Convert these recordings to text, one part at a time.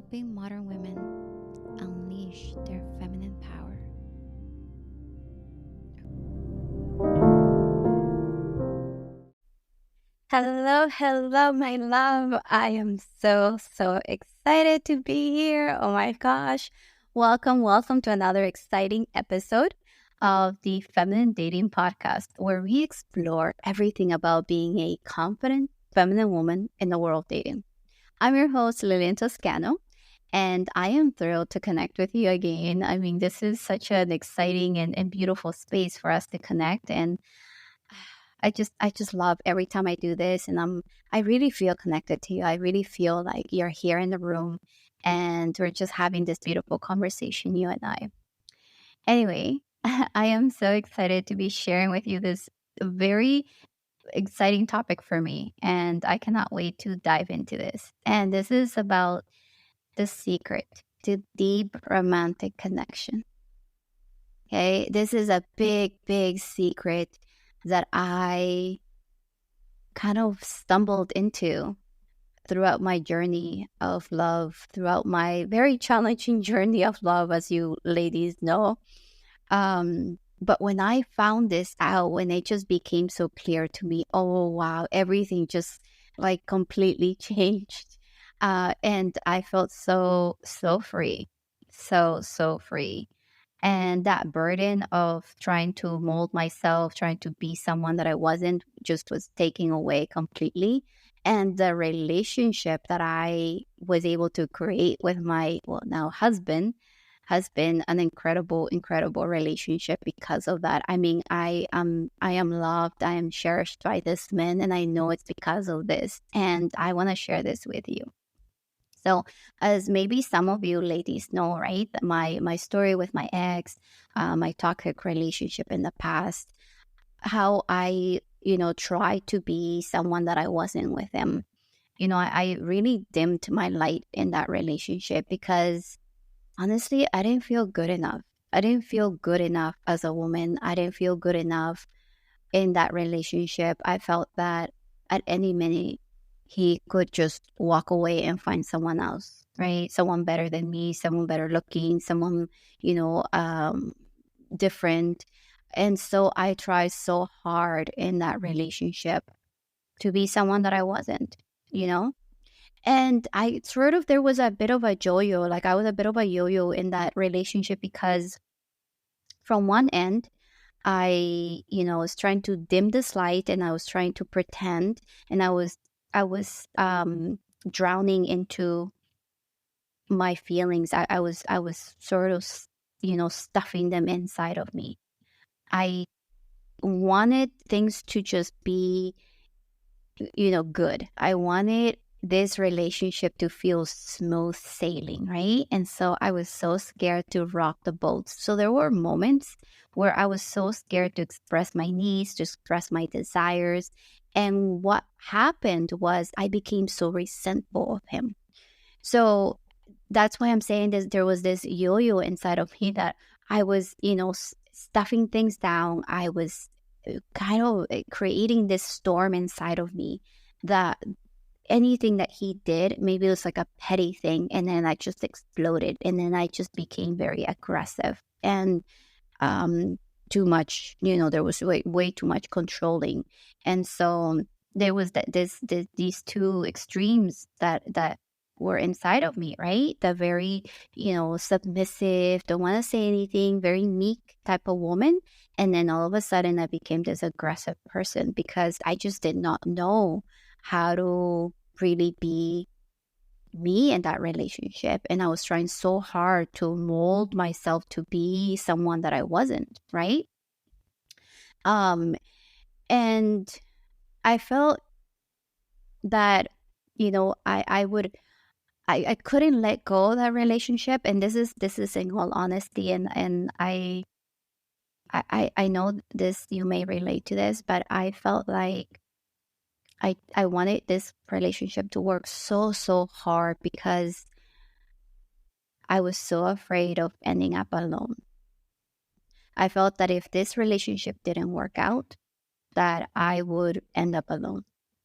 helping modern women unleash their feminine power. Hello, my love. I am so excited to be here. Oh my gosh. Welcome to another exciting episode of the Feminine Dating Podcast, where we explore everything about being a confident feminine woman in the world of dating. I'm your host, Lillian Toscano, and I am thrilled to connect with you again. I mean, this is such an exciting and beautiful space for us to connect. And I just love every time I do this, and I really feel connected to you. I really feel like you're here in the room and we're just having this beautiful conversation, you and I. Anyway, I am so excited to be sharing with you this very exciting topic for me, and I cannot wait to dive into this. And this is about the secret to deep romantic connection. Okay, this is a big secret that I kind of stumbled into throughout my journey of love, throughout my very challenging journey of love, as you ladies know. But when I found this out, when it just became so clear to me, oh wow, everything just like completely changed. And I felt so free, so free. And that burden of trying to mold myself, trying to be someone that I wasn't, just was taking away completely. And the relationship that I was able to create with my, well, now husband, has been an incredible relationship because of that. I mean, I am loved, I am cherished by this man, and I know it's because of this. And I want to share this with you. So, as maybe some of you ladies know, right, my story with my ex, my toxic relationship in the past, how I, tried to be someone that I wasn't with him. I really dimmed my light in that relationship because honestly, I didn't feel good enough. I didn't feel good enough as a woman. I didn't feel good enough in that relationship. I felt that at any minute he could just walk away and find someone else, right? Someone better than me, someone better looking, someone, you know, um, different. And so I tried so hard in that relationship to be someone that I wasn't, you know? And I sort of, there was a bit of a yo-yo, like I was a bit of a yo-yo in that relationship because from one end, was trying to dim this light and I was trying to pretend and I was drowning into my feelings. I was sort of, stuffing them inside of me. I wanted things to just be, good. I wanted this relationship to feel smooth sailing, right? And so I was so scared to rock the boat. So there were moments where I was so scared to express my needs, to express my desires. And what happened was I became so resentful of him. So that's why I'm saying this. There was this yo-yo inside of me that I was, stuffing things down. I was kind of creating this storm inside of me that anything that he did, maybe it was like a petty thing, and then I just exploded, and then I just became very aggressive and um too much. There was way too much controlling, and so there was these two extremes that were inside of me, right? The very, submissive, don't want to say anything, very meek type of woman. And then all of a sudden I became this aggressive person because I just did not know how to really be me in that relationship. And I was trying so hard to mold myself to be someone that I wasn't, right? Um, and I felt that, I couldn't let go of that relationship. And this is in all honesty. And I know this, you may relate to this, but I felt like I wanted this relationship to work so hard because I was so afraid of ending up alone. I felt that if this relationship didn't work out, that I would end up alone,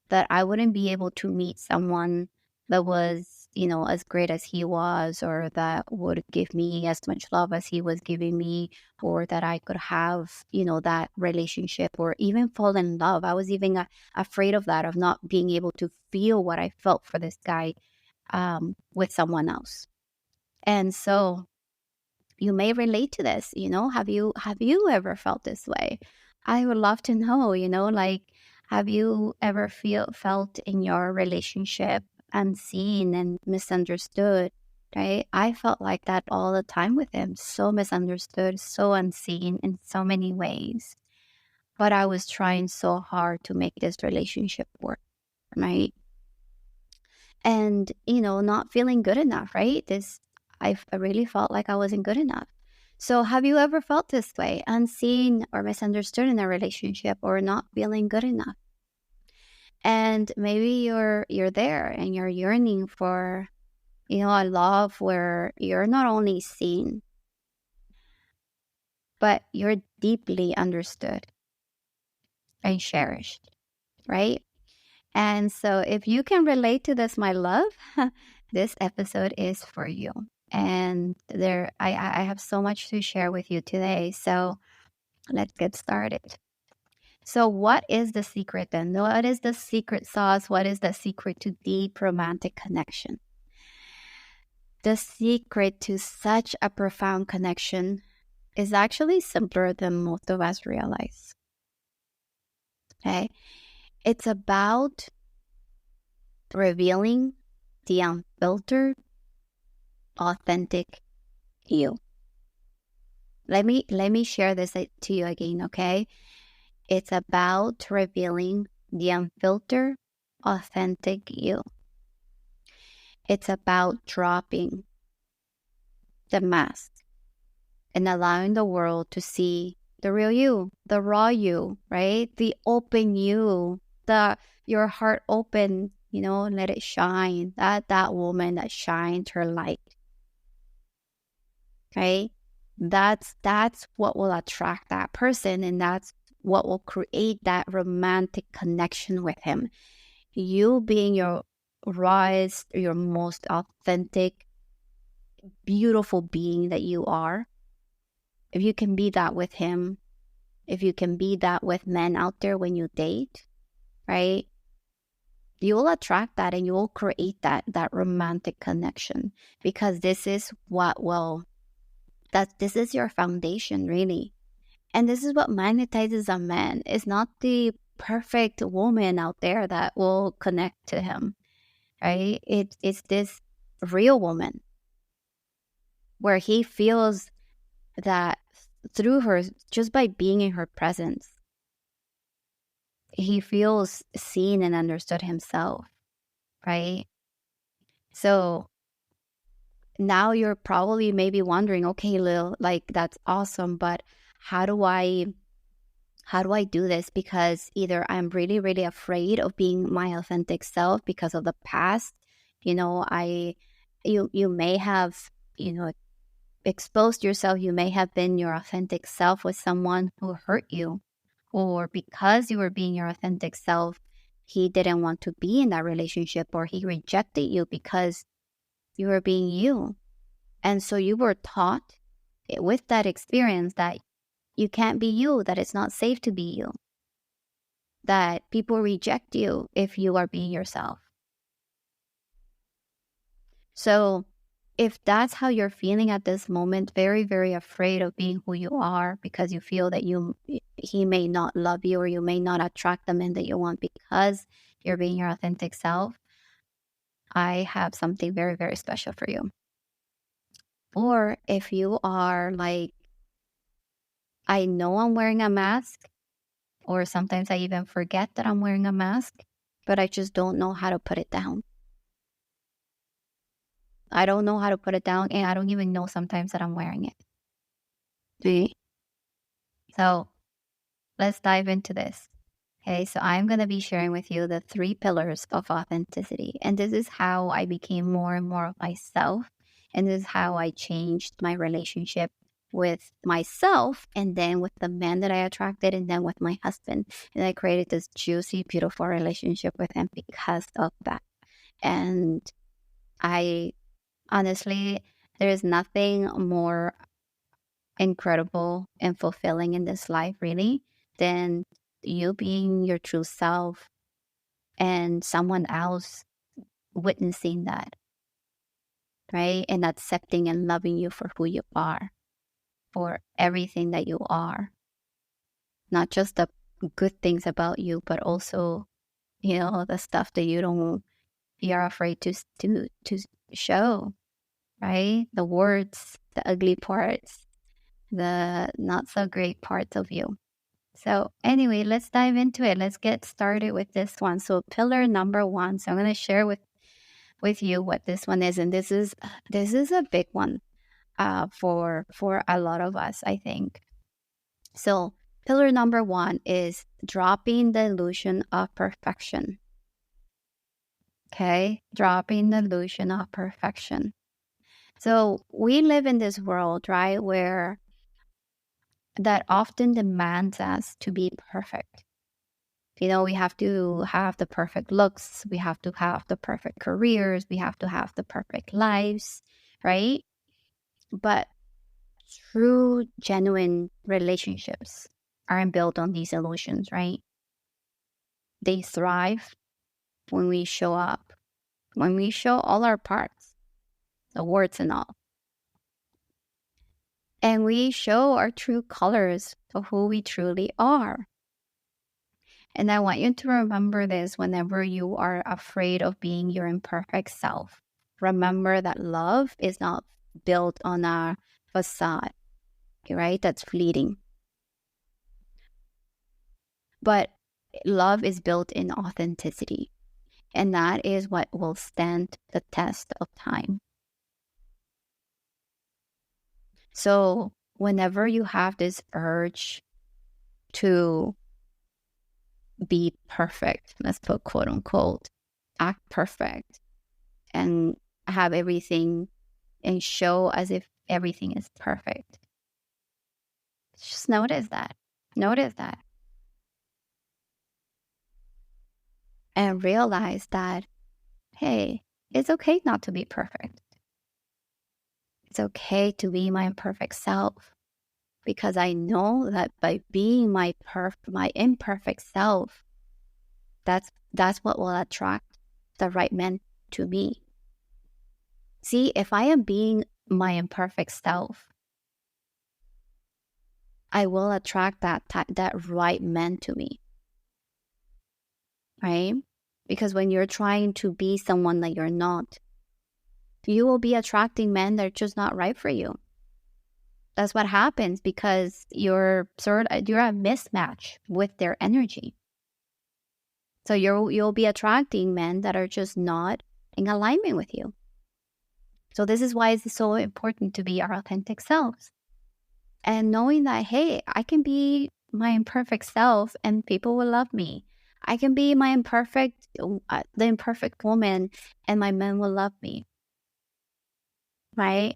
that I wouldn't be able to meet someone that was as great as he was, or that would give me as much love as he was giving me, or that I could have, that relationship or even fall in love. I was even afraid of that, of not being able to feel what I felt for this guy with someone else. And so you may relate to this. Have you ever felt this way? I would love to know, like, have you ever felt in your relationship unseen and misunderstood? Right? I felt like that all the time with him, so misunderstood, so unseen in so many ways. But I was trying so hard to make this relationship work, right? And not feeling good enough, right? I really felt like I wasn't good enough. So have you ever felt this way, unseen or misunderstood in a relationship, or not feeling good enough? And maybe you're there and you're yearning for a love where you're not only seen, but you're deeply understood and cherished, right? And so if you can relate to this, my love, this episode is for you. And I have so much to share with you today. So let's get started. So what is the secret then? What is the secret sauce? What is the secret to deep romantic connection? The secret to such a profound connection is actually simpler than most of us realize. Okay? It's about revealing the unfiltered, authentic you. Let me share this to you again, okay? It's about revealing the unfiltered, authentic you. It's about dropping the mask and allowing the world to see the real you, the raw you, right? The open you, your heart open, let it shine. That woman that shines her light. Right? That's what will attract that person, and that's what will create that romantic connection with him. You being your rawest, your most authentic, beautiful being that you are. If you can be that with him, if you can be that with men out there when you date, right? You will attract that, and you will create that romantic connection, because this is this is your foundation, really. And this is what magnetizes a man. It's not the perfect woman out there that will connect to him, right? It's this real woman where he feels that through her, just by being in her presence, he feels seen and understood himself, right? So now you're probably maybe wondering, okay, Lil, like, that's awesome, but how do I do this? Because either I'm really, really afraid of being my authentic self because of the past. You may have, exposed yourself. You may have been your authentic self with someone who hurt you, or because you were being your authentic self, he didn't want to be in that relationship, or he rejected you because you were being you. And so you were taught with that experience that you can't be you, that it's not safe to be you, that people reject you if you are being yourself. So if that's how you're feeling at this moment, very, very afraid of being who you are because you feel that he may not love you, or you may not attract the men that you want because you're being your authentic self, I have something very, very special for you. Or if you are like, I know I'm wearing a mask, or sometimes I even forget that I'm wearing a mask, but I just don't know how to put it down. I don't know how to put it down, and I don't even know sometimes that I'm wearing it. See? So let's dive into this. Okay, so I'm going to be sharing with you the 3 pillars of authenticity. And this is how I became more and more of myself. And this is how I changed my relationship with myself, and then with the man that I attracted, and then with my husband. And I created this juicy, beautiful relationship with him because of that. And I honestly, there is nothing more incredible and fulfilling in this life, really, than you being your true self and someone else witnessing that, right? And accepting and loving you for who you are, for everything that you are, not just the good things about you, but also, the stuff that you're afraid to show, right? The words, the ugly parts, the not so great parts of you. So anyway, let's dive into it. Let's get started with this one. So pillar number one. So I'm going to share with you what this one is, and this is a big one for a lot of us, I think. So pillar number one is dropping the illusion of perfection. Okay, dropping the illusion of perfection. So we live in this world, right, where that often demands us to be perfect. We have to have the perfect looks, we have to have the perfect careers, we have to have the perfect lives, right? But true, genuine relationships aren't built on these illusions, right? They thrive when we show up, when we show all our parts, the warts and all. And we show our true colors of who we truly are. And I want you to remember this whenever you are afraid of being your imperfect self. Remember that love is not built on a facade, right? That's fleeting. But love is built in authenticity. And that is what will stand the test of time. So whenever you have this urge to be perfect, let's put quote unquote, act perfect and have everything and show as if everything is perfect. Just notice that. Notice that. And realize that, hey, it's okay not to be perfect. It's okay to be my imperfect self, because I know that by being my imperfect self, that's what will attract the right man to me. See, if I am being my imperfect self, I will attract that right man to me, right? Because when you're trying to be someone that you're not, you will be attracting men that are just not right for you. That's what happens, because you're a mismatch with their energy. So you'll be attracting men that are just not in alignment with you. So this is why it's so important to be our authentic selves. And knowing that, hey, I can be my imperfect self and people will love me. I can be the imperfect woman, and my men will love me. Right?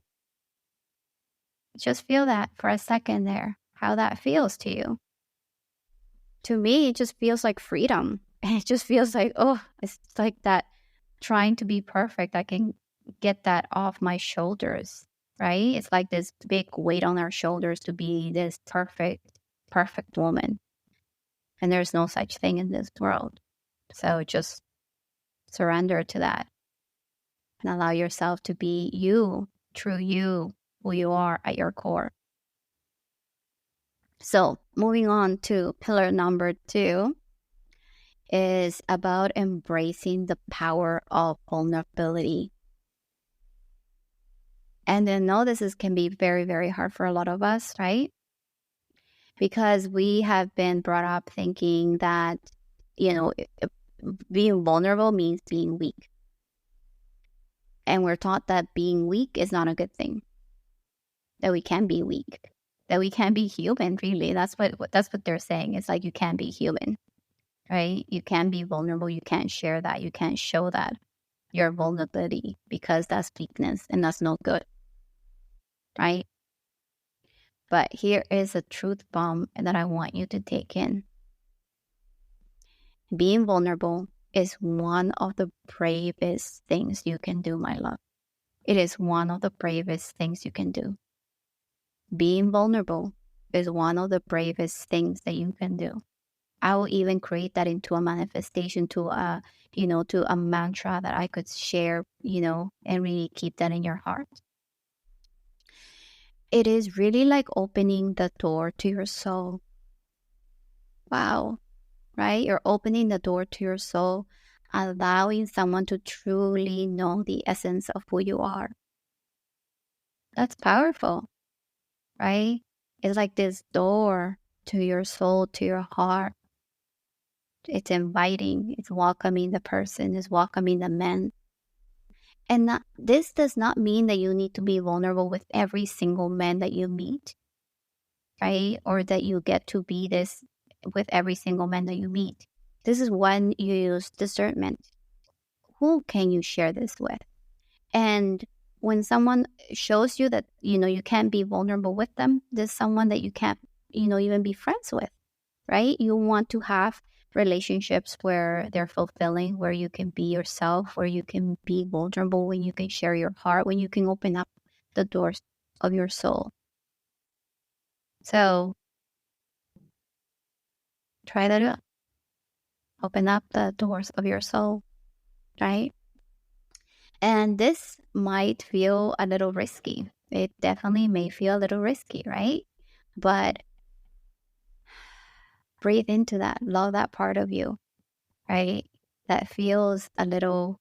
Just feel that for a second there, how that feels to you. To me, it just feels like freedom. And it just feels like, oh, it's like that trying to be perfect. I can get that off my shoulders, right? It's like this big weight on our shoulders to be this perfect woman. And there's no such thing in this world. So just surrender to that and allow yourself to be you, true you, who you are at your core. So moving on to pillar number 2 is about embracing the power of vulnerability. And I know can be very, very hard for a lot of us, right? Because we have been brought up thinking that, being vulnerable means being weak. And we're taught that being weak is not a good thing. That we can be weak. That we can be human, really. That's what they're saying. It's like you can be human, right? You can be vulnerable. You can't share that. You can't show that, your vulnerability, because that's weakness and that's no good, right? But here is a truth bomb that I want you to take in. Being vulnerable is one of the bravest things you can do, my love. It is one of the bravest things you can do. Being vulnerable is one of the bravest things that you can do. I will even create that into a manifestation, to a mantra that I could share, and really keep that in your heart. It is really like opening the door to your soul. Wow, right? You're opening the door to your soul, allowing someone to truly know the essence of who you are. That's powerful, right? It's like this door to your soul, to your heart. It's inviting, it's welcoming the person, it's welcoming the man. And this does not mean that you need to be vulnerable with every single man that you meet, right? Or that you get to be this with every single man that you meet. This is when you use discernment. Who can you share this with? And when someone shows you that, you can't be vulnerable with them, there's someone that you can't, even be friends with, right? You want to have relationships where they're fulfilling, where you can be yourself, where you can be vulnerable, when you can share your heart, when you can open up the doors of your soul. So try that out. Open up the doors of your soul, right? And this might feel a little risky. It definitely may feel a little risky, right? But breathe into that, love that part of you, right? That feels afraid,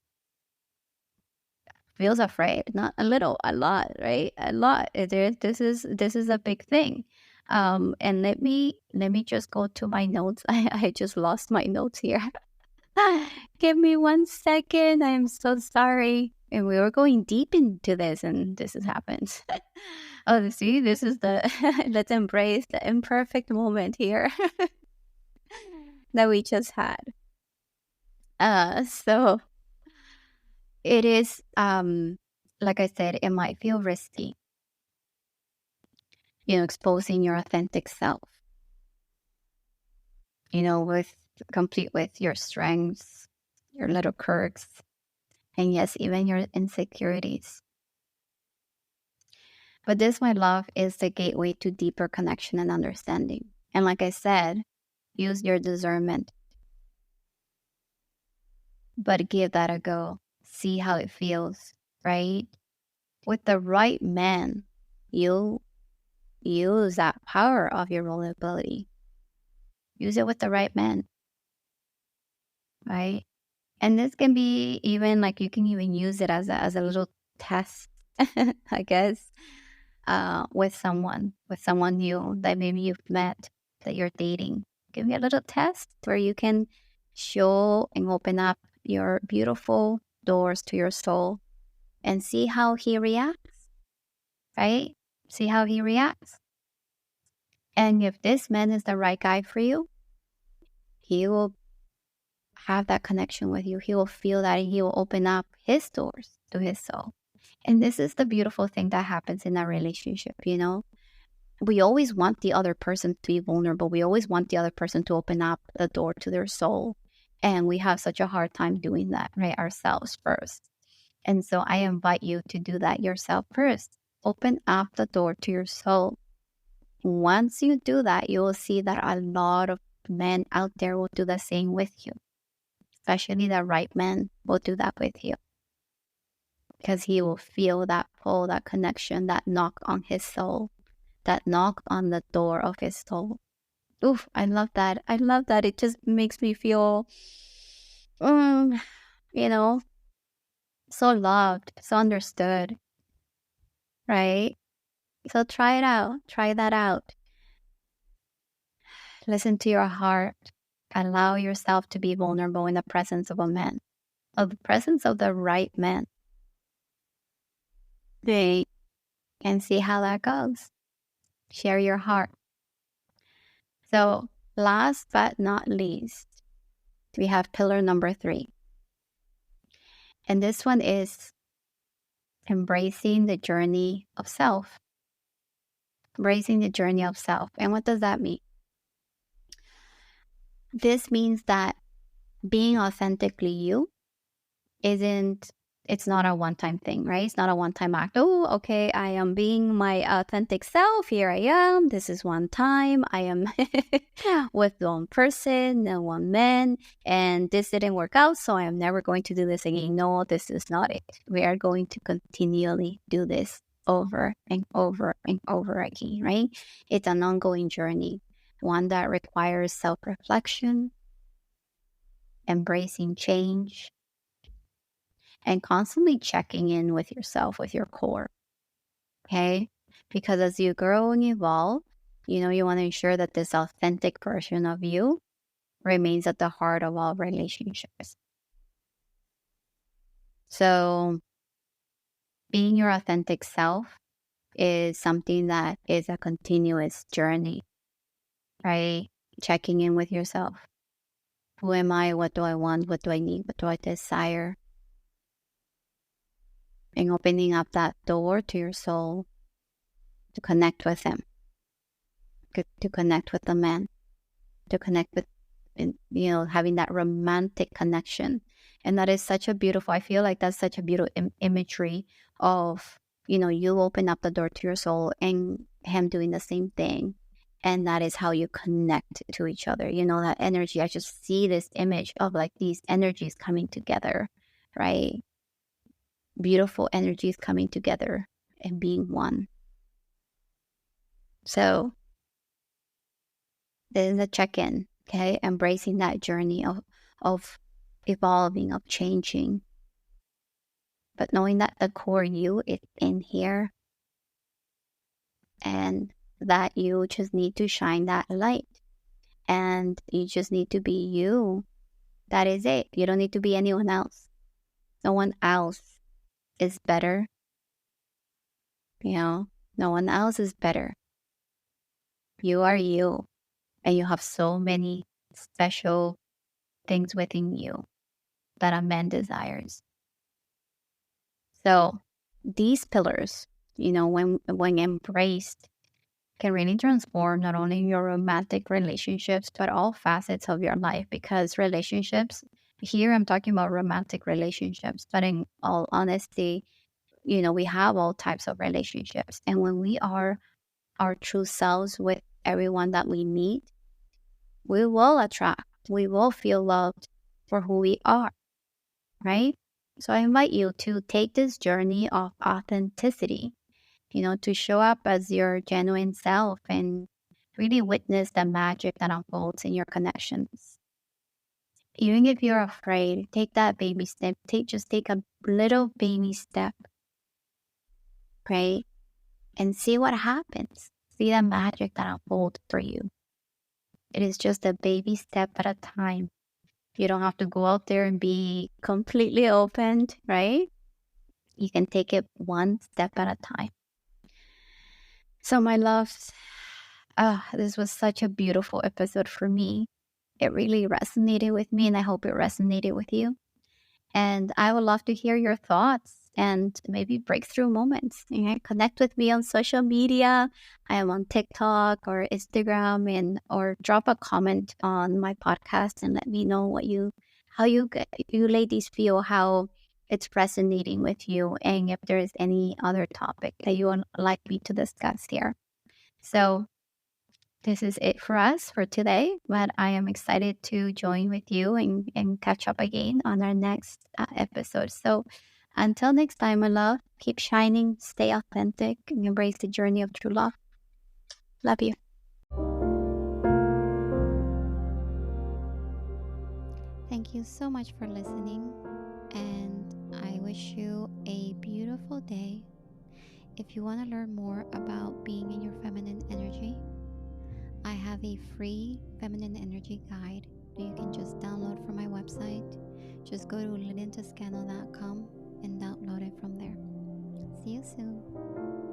not a little, a lot, right? A lot. This is a big thing. And let me just go to my notes. I just lost my notes here. Give me 1 second. I am so sorry. And we were going deep into this, and this has happened. Oh, see, this is the let's embrace the imperfect moment here that we just had. So it is, like I said, it might feel risky, exposing your authentic self, complete with your strengths, your little quirks, and yes, even your insecurities. But this, my love, is the gateway to deeper connection and understanding. And like I said, use your discernment, but give that a go. See how it feels, right? With the right man, you'll use that power of your vulnerability. Use it with the right man, right? And this can be even like, you can even use it as a little test, I guess, with someone new that maybe you've met, that you're dating. Give me a little test where you can show and open up your beautiful doors to your soul and see how he reacts, right? See how he reacts. And if this man is the right guy for you, he will have that connection with you. He will feel that, and he will open up his doors to his soul. And this is the beautiful thing that happens in a relationship, We always want the other person to be vulnerable. We always want the other person to open up the door to their soul. And we have such a hard time doing that, right? Ourselves first. And so I invite you to do that yourself first. Open up the door to your soul. Once you do that, you will see that a lot of men out there will do the same with you. Especially the right man will do that with you. Because he will feel that pull, that connection, that knock on his soul, that knock on the door of his soul. Oof, I love that. I love that. It just makes me feel, so loved, so understood, right? So try it out. Try that out. Listen to your heart. Allow yourself to be vulnerable in the presence of a man, of the presence of the right man. They can see how that goes. Share your heart. So last but not least, we have pillar number 3. And this one is embracing the journey of self. Embracing the journey of self. And what does that mean? This means that being authentically you isn't, it's not a one-time thing, right? It's not a one-time act. Oh, okay, I am being my authentic self. Here I am. This is one time. I am with one person and one man, and this didn't work out, so I am never going to do this again. No, this is not it. We are going to continually do this over and over and over again, right? It's an ongoing journey, one that requires self-reflection, embracing change, and constantly checking in with yourself, with your core. Okay. Because as you grow and evolve, you want to ensure that this authentic version of you remains at the heart of all relationships. So, being your authentic self is something that is a continuous journey, right? Checking in with yourself. Who am I? What do I want? What do I need? What do I desire? And opening up that door to your soul to connect with them, to connect with the man, to connect with, having that romantic connection. And that is such a beautiful, I feel like that's such a beautiful imagery of, you open up the door to your soul and him doing the same thing. And that is how you connect to each other. That energy, I just see this image of like these energies coming together, right? Beautiful energies coming together and being one. So this is a check-in, okay? Embracing that journey of evolving, of changing. But knowing that the core you is in here and that you just need to shine that light and you just need to be you. That is it. You don't need to be anyone else. No one else is better. No one else is better. You are you. And you have so many special things within you that a man desires. So these pillars, when embraced, can really transform not only your romantic relationships, but all facets of your life. Because relationships, here I'm talking about romantic relationships, but in all honesty, we have all types of relationships. And when we are our true selves with everyone that we meet, we will attract, we will feel loved for who we are, right? So I invite you to take this journey of authenticity, to show up as your genuine self and really witness the magic that unfolds in your connections. Even if you're afraid, take that baby step. Just take a little baby step, right? And see what happens. See the magic that unfolds for you. It is just a baby step at a time. You don't have to go out there and be completely opened, right? You can take it one step at a time. So, my loves, this was such a beautiful episode for me. It really resonated with me, and I hope it resonated with you. And I would love to hear your thoughts and maybe breakthrough moments. Connect with me on social media. I am on TikTok or Instagram, or drop a comment on my podcast and let me know how you ladies feel, how it's resonating with you, and if there is any other topic that you would like me to discuss here. So this is it for us for today, but I am excited to join with you and catch up again on our next episode. So until next time, my love, keep shining, stay authentic, and embrace the journey of true love. Love you. Thank you so much for listening, and I wish you a beautiful day. If you want to learn more about being in your feminine energy, I have a free feminine energy guide that you can just download from my website. Just go to linentoscano.com and download it from there. See you soon.